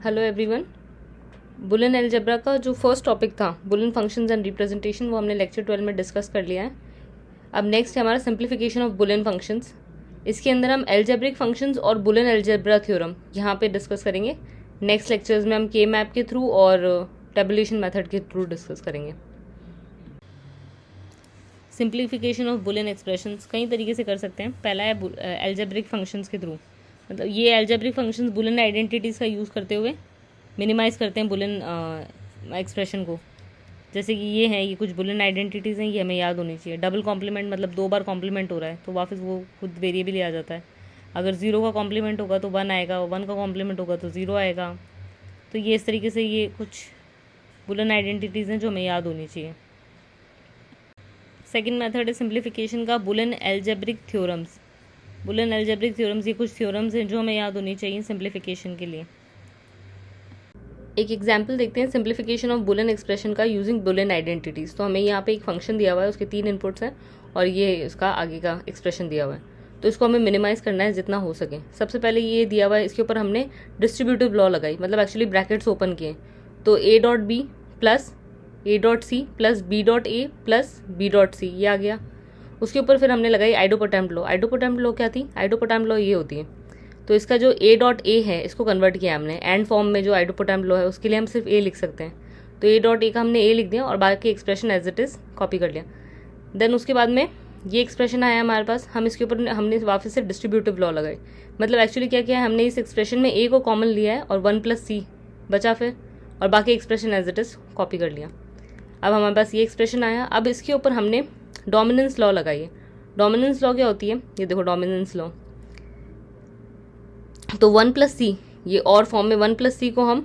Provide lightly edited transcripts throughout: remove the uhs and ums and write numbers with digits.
Hello everyone. Boolean algebra का जो first topic था बुलियन फंक्शंस एंड रिप्रेजेंटेशन वो हमने लेक्चर 12 में डिस्कस कर लिया है। अब नेक्स्ट है हमारा सिंप्लीफिकेशन ऑफ बुलियन फंक्शंस। इसके अंदर हम अलजेब्रिक फंक्शंस और बुलियन अलजेब्रा थ्योरम यहाँ पे डिस्कस करेंगे। नेक्स्ट लेक्चर्स में हम के मैप के थ्रू और टेबुलेशन मेथड के थ्रू डिस्कस करेंगे। सिंप्लीफिकेशन ऑफ बुलियन एक्सप्रेशंस कई तरीके से कर सकते हैं। पहला है अलजेब्रिक फंक्शंस के थ्रू, मतलब ये अलजेब्रिक फंक्शंस बुलियन आइडेंटिटीज़ का यूज़ करते हुए मिनिमाइज़ करते हैं बुलियन एक्सप्रेशन को। जैसे कि ये हैं, ये कुछ बुलियन आइडेंटिटीज़ हैं, ये हमें याद होनी चाहिए। डबल कॉम्प्लीमेंट मतलब 2 बार कॉम्प्लीमेंट हो रहा है तो वापस वो खुद वेरिएबल ही आ जाता है। अगर 0 का कॉम्प्लीमेंट होगा तो 1 आएगा, 1 का कॉम्प्लीमेंट होगा तो 0 आएगा। तो ये इस तरीके से ये कुछ बुलियन आइडेंटिटीज़ हैं जो हमें याद होनी चाहिए। सेकेंड मेथड है सिंप्लीफिकेशन का Boolean algebraic theorems. Boolean algebraic theorems ये कुछ थ्योरम्स हैं जो हमें याद होनी चाहिए सिंप्लीफिकेशन के लिए। एक एग्जाम्पल देखते हैं सिंप्लीफिकेशन ऑफ बुलियन एक्सप्रेशन का यूजिंग बुलियन आइडेंटिटीज़। तो हमें यहाँ पे एक फंक्शन दिया हुआ है, उसके 3 इनपुट्स हैं और ये इसका आगे का एक्सप्रेशन दिया हुआ है। तो इसको हमें मिनिमाइज़ करना है जितना हो सके। सबसे पहले ये दिया हुआ है, इसके ऊपर हमने डिस्ट्रीब्यूटिव लॉ लगाई, मतलब एक्चुअली ब्रैकेट्स ओपन किए। तो a dot B plus a dot C plus b dot A plus b dot C ये आ गया। उसके ऊपर फिर हमने लगाई आइडोपोटेम्प लॉ। आइडोपोटेम्प लॉ क्या थी? आइडोपोटेम्प लॉ ये होती है, तो इसका जो a डॉट ए है इसको कन्वर्ट किया हमने एंड फॉर्म में। जो आइडोपोटेम्प लॉ है उसके लिए हम सिर्फ a लिख सकते हैं, तो a डॉट ए का हमने a लिख दिया और बाकी expression as it is copy कर लिया। देन उसके बाद में ये एक्सप्रेशन आया हमारे पास, हम इसके ऊपर हमने वापस से डिस्ट्रीब्यूटिव लॉ लगाई। मतलब एक्चुअली क्या किया है, हमने इस एक्सप्रेशन में a को कॉमन लिया है और 1 प्लस सी बचा फिर, और बाकी expression as it is copy कर लिया। अब हमारे पास ये एक्सप्रेशन आया। अब इसके ऊपर हमने डोमिनेंस लॉ लगाई है। डोमिनेंस लॉ क्या होती है, ये देखो डोमिनेंस लॉ। तो 1 प्लस सी, ये और फॉर्म में 1 प्लस सी को हम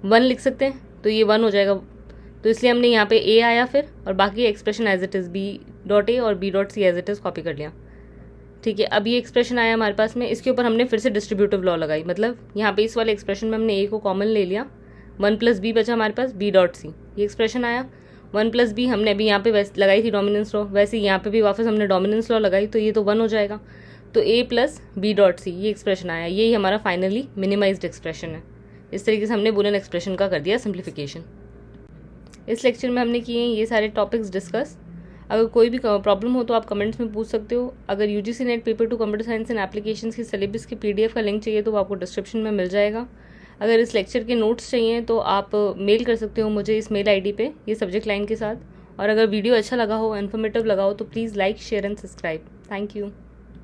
1 लिख सकते हैं, तो ये 1 हो जाएगा। तो इसलिए हमने यहाँ पे a आया फिर, और बाकी expression as it is b dot A और b dot C as it is copy कर लिया। ठीक है, अब ये एक्सप्रेशन आया हमारे पास में, इसके ऊपर हमने फिर से डिस्ट्रीब्यूटिव लॉ लगाई। मतलब यहाँ पे इस वाले एक्सप्रेशन में हमने a को कॉमन ले लिया, 1 प्लस b बचा हमारे पास b डॉट सी। ये एक्सप्रेशन आया। 1 प्लस बी हमने अभी यहाँ पे वैसे लगाई थी डोमिनेंस लॉ, वैसे यहाँ पे भी वापस हमने डोमिनेंस लॉ लगाई, तो ये तो 1 हो जाएगा। तो a plus B dot C ये एक्सप्रेशन आया। यही हमारा फाइनली मिनिमाइज्ड एक्सप्रेशन है। इस तरीके से हमने बुलियन एक्सप्रेशन का कर दिया सिंप्लीफिकेशन। इस लेक्चर में हमने किए हैं ये सारे टॉपिक्स डिस्कस। अगर कोई भी प्रॉब्लम हो तो आप कमेंट्स में पूछ सकते हो। अगर UGC net paper 2 computer science and applications की सिलेबस की PDF का लिंक चाहिए तो वो आपको डिस्क्रिप्शन में मिल जाएगा। अगर इस लेक्चर के नोट्स चाहिए तो आप मेल कर सकते हो मुझे इस मेल ID पे, ये सब्जेक्ट लाइन के साथ। और अगर वीडियो अच्छा लगा हो, इन्फॉर्मेटिव लगा हो, तो please like, share and subscribe. Thank you.